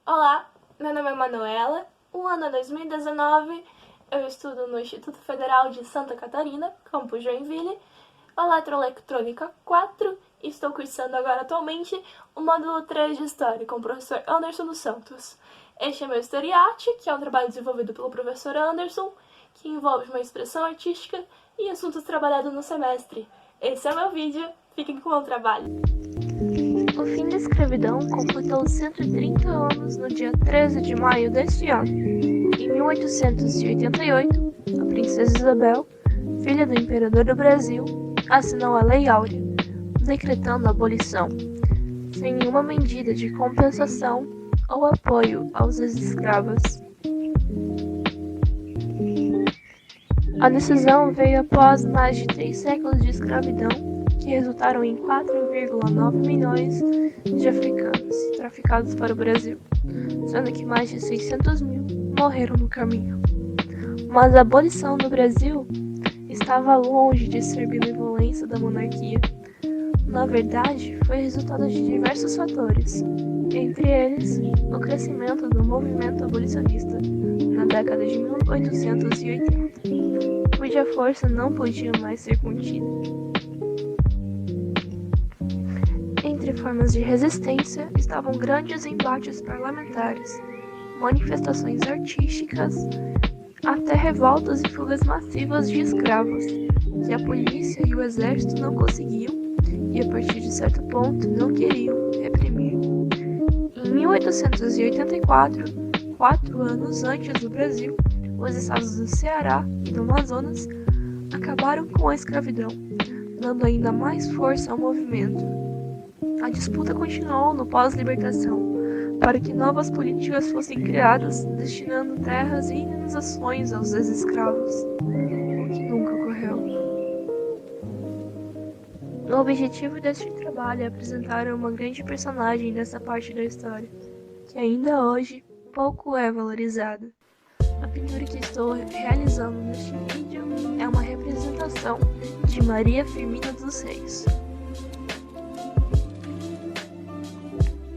Olá, meu nome é Manuela, o ano é 2019, eu estudo no Instituto Federal de Santa Catarina, campus Joinville, Eletroeletrônica 4, e estou cursando agora atualmente o módulo 3 de História com o professor Anderson dos Santos. Este é meu Historiarte, que é um trabalho desenvolvido pelo professor Anderson, que envolve uma expressão artística e assuntos trabalhados no semestre. Esse é meu vídeo, fiquem com o meu trabalho. O fim da escravidão completou 130 anos no dia 13 de maio deste ano. Em 1888, a princesa Isabel, filha do imperador do Brasil, assinou a Lei Áurea, decretando a abolição, sem nenhuma medida de compensação ou apoio aos ex-escravos. A decisão veio após mais de 3 séculos de escravidão, que resultaram em 4,9 milhões de africanos traficados para o Brasil, sendo que mais de 600 mil morreram no caminho. Mas a abolição no Brasil estava longe de ser benevolência da monarquia. Na verdade, foi resultado de diversos fatores, entre eles o crescimento do movimento abolicionista na década de 1880, cuja força não podia mais ser contida. Entre formas de resistência estavam grandes embates parlamentares, manifestações artísticas, até revoltas e fugas massivas de escravos, que a polícia e o exército não conseguiam e, a partir de certo ponto, não queriam reprimir. Em 1884, 4 anos antes do Brasil, os estados do Ceará e do Amazonas acabaram com a escravidão, dando ainda mais força ao movimento. A disputa continuou no pós-libertação, para que novas políticas fossem criadas, destinando terras e indenizações aos ex-escravos, o que nunca ocorreu. O objetivo deste trabalho é apresentar uma grande personagem dessa parte da história, que ainda hoje pouco é valorizada. A pintura que estou realizando neste vídeo é uma representação de Maria Firmina dos Reis.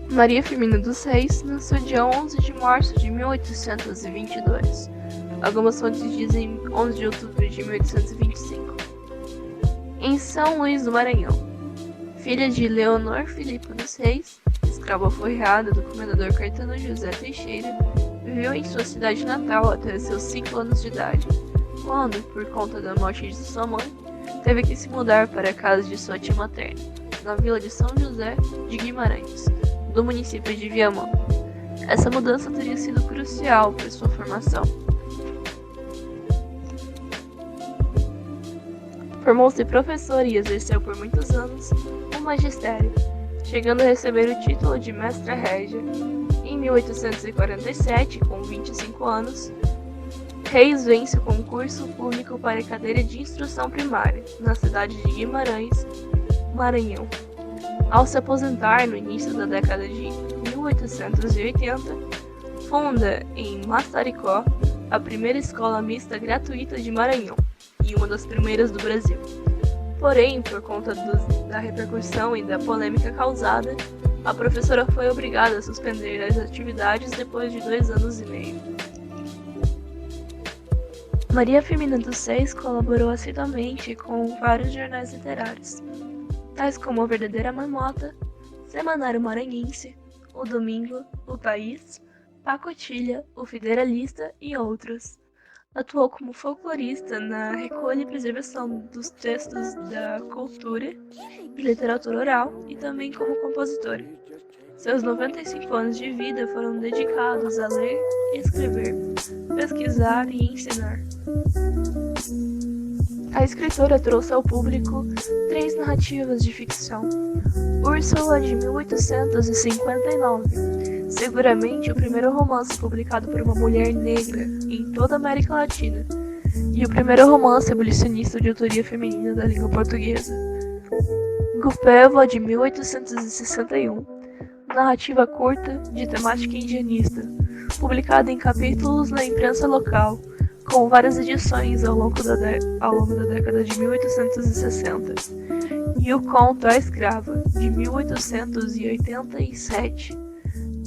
Maria Firmina dos Reis nasceu dia 11 de março de 1822. Algumas fontes dizem 11 de outubro de 1825. Em São Luís do Maranhão. Filha de Leonor Filipe dos Reis, escrava aforreada do comendador Caetano José Teixeira, viveu em sua cidade natal até seus 5 anos de idade, quando, por conta da morte de sua mãe, teve que se mudar para a casa de sua tia materna, na vila de São José de Guimarães, do município de Viamão. Essa mudança teria sido crucial para sua formação. Formou-se professor e exerceu por muitos anos o magistério, chegando a receber o título de mestra régia. Em 1847, com 25 anos, Reis vence o concurso público para a cadeira de instrução primária, na cidade de Guimarães, Maranhão. Ao se aposentar no início da década de 1880, funda em Massaricó a primeira escola mista gratuita de Maranhão e uma das primeiras do Brasil. Porém, por conta da repercussão e da polêmica causada, a professora foi obrigada a suspender as atividades depois de 2 anos e meio. Maria Firmina dos Reis colaborou assiduamente com vários jornais literários, tais como A Verdadeira Marmota, Semanário Maranhense, O Domingo, O País, Pacotilha, O Federalista e outros. Atuou como folclorista na recolha e preservação dos textos da cultura e literatura oral e também como compositora. Seus 95 anos de vida foram dedicados a ler, escrever, pesquisar e ensinar. A escritora trouxe ao público 3 narrativas de ficção. Úrsula, de 1859, seguramente o primeiro romance publicado por uma mulher negra em toda a América Latina, e o primeiro romance abolicionista de autoria feminina da língua portuguesa. Gupeva, de 1861, narrativa curta de temática indianista, publicada em capítulos na imprensa local, com várias edições ao longo da década de 1860. E o conto A Escrava, de 1887,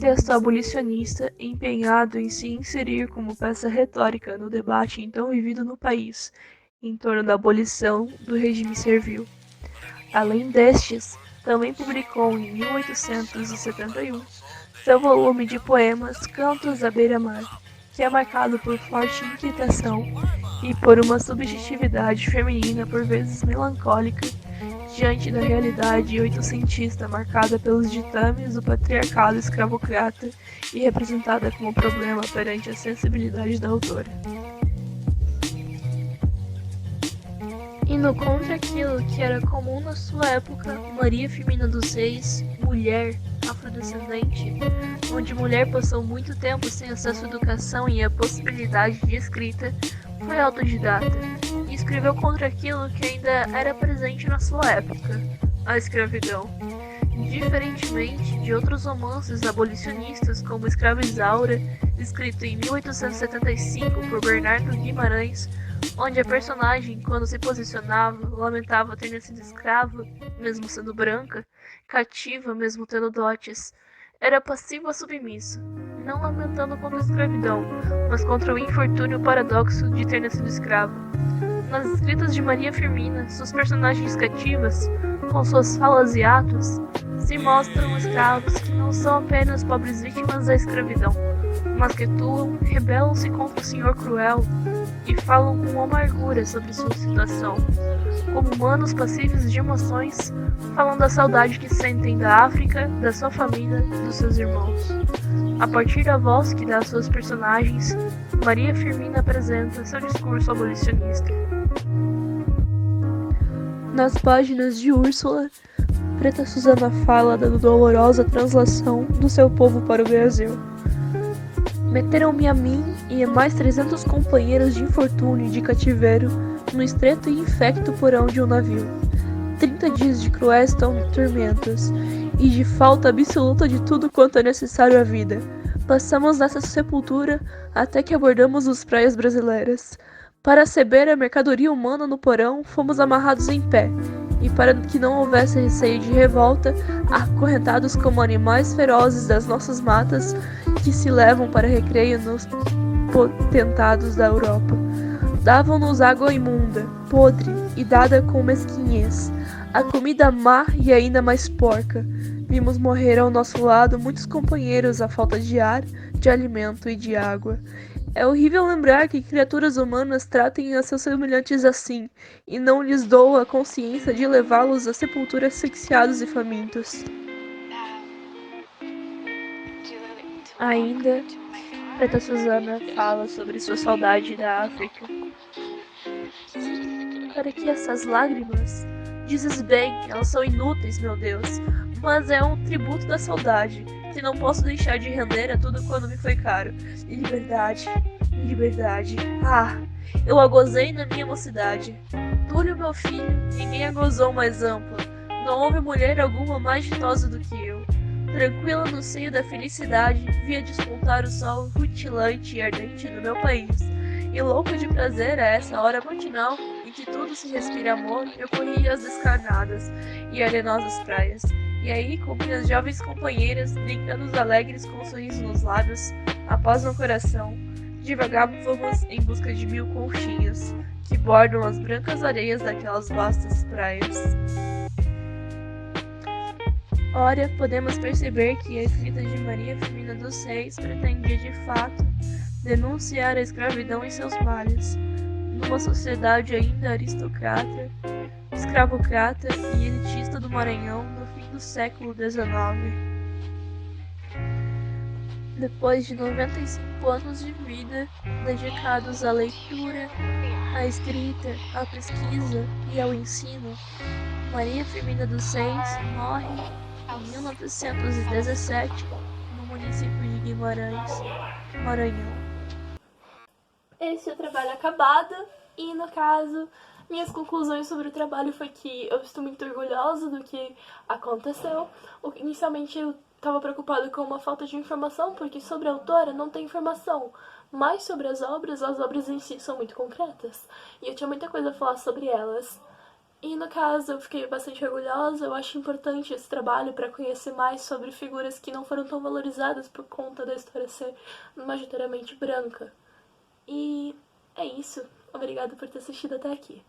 texto abolicionista empenhado em se inserir como peça retórica no debate então vivido no país, em torno da abolição do regime servil. Além destes, também publicou em 1871 seu volume de poemas Cantos à Beira-Mar, que é marcado por forte inquietação e por uma subjetividade feminina por vezes melancólica diante da realidade oitocentista marcada pelos ditames do patriarcado escravocrata e representada como problema perante a sensibilidade da autora. Indo contra aquilo que era comum na sua época, Maria Firmina dos Reis, mulher, afrodescendente, onde mulher passou muito tempo sem acesso à educação e à possibilidade de escrita, foi autodidata e escreveu contra aquilo que ainda era presente na sua época, a escravidão. Diferentemente de outros romances abolicionistas como Escrava Isaura, escrito em 1875 por Bernardo Guimarães, onde a personagem, quando se posicionava, lamentava ter nascido escrava, mesmo sendo branca, cativa, mesmo tendo dotes. Era passiva submissa, não lamentando contra a escravidão, mas contra o infortúnio paradoxo de ter nascido escrava. Nas escritas de Maria Firmina, suas personagens cativas, com suas falas e atos, se mostram escravos que não são apenas pobres vítimas da escravidão, mas que atuam, rebelam-se contra o senhor cruel e falam com amargura sobre sua situação. Como humanos passíveis de emoções, falam da saudade que sentem da África, da sua família, dos seus irmãos. A partir da voz que dá às suas personagens, Maria Firmina apresenta seu discurso abolicionista. Nas páginas de Úrsula, Preta Suzana fala da dolorosa translação do seu povo para o Brasil. Meteram-me a mim e a mais 300 companheiros de infortúnio e de cativeiro no estreito e infecto porão de um navio. 30 dias de cruéis tormentos e de falta absoluta de tudo quanto é necessário à vida. Passamos nessa sepultura até que abordamos as praias brasileiras. Para receber a mercadoria humana no porão, fomos amarrados em pé, e para que não houvesse receio de revolta, acorrentados como animais ferozes das nossas matas, que se levam para recreio nos potentados da Europa. Davam-nos água imunda, podre e dada com mesquinhez, a comida má e ainda mais porca. Vimos morrer ao nosso lado muitos companheiros à falta de ar, de alimento e de água. É horrível lembrar que criaturas humanas tratem a seus semelhantes assim, e não lhes dou a consciência de levá-los à sepultura asfixiados e famintos. Ainda, Preta Suzana fala sobre sua saudade da África. Para que essas lágrimas? Dizes bem, elas são inúteis, meu Deus, mas é um tributo da saudade, que não posso deixar de render a tudo quando me foi caro. Liberdade, liberdade, eu a gozei na minha mocidade. Túlio, meu filho, ninguém a gozou mais ampla, não houve mulher alguma mais ditosa do que eu. Tranquila no seio da felicidade, via despontar o sol rutilante e ardente do meu país, e louco de prazer a essa hora matinal, em que tudo se respira amor, eu corria as descarnadas e arenosas praias. E aí, com minhas jovens companheiras, brincando alegres com um sorriso nos lábios, a paz no coração, divagávamos em busca de 1000 conchinhas, que bordam as brancas areias daquelas vastas praias. Ora, podemos perceber que a escrita de Maria Firmina dos Reis pretendia de fato denunciar a escravidão e seus males, numa sociedade ainda aristocrata, escravocrata e elitista do Maranhão no fim do século XIX. Depois de 95 anos de vida dedicados à leitura, à escrita, à pesquisa e ao ensino, Maria Firmina dos Reis morre em 1917 no município de Guimarães, Maranhão. Esse é o trabalho acabado e, no caso, minhas conclusões sobre o trabalho foi que eu estou muito orgulhosa do que aconteceu. Inicialmente eu estava preocupada com uma falta de informação, porque sobre a autora não tem informação, mas sobre as obras em si são muito concretas. E eu tinha muita coisa a falar sobre elas. E no caso eu fiquei bastante orgulhosa, eu acho importante esse trabalho para conhecer mais sobre figuras que não foram tão valorizadas por conta da história ser majoritariamente branca. E é isso. Obrigada por ter assistido até aqui.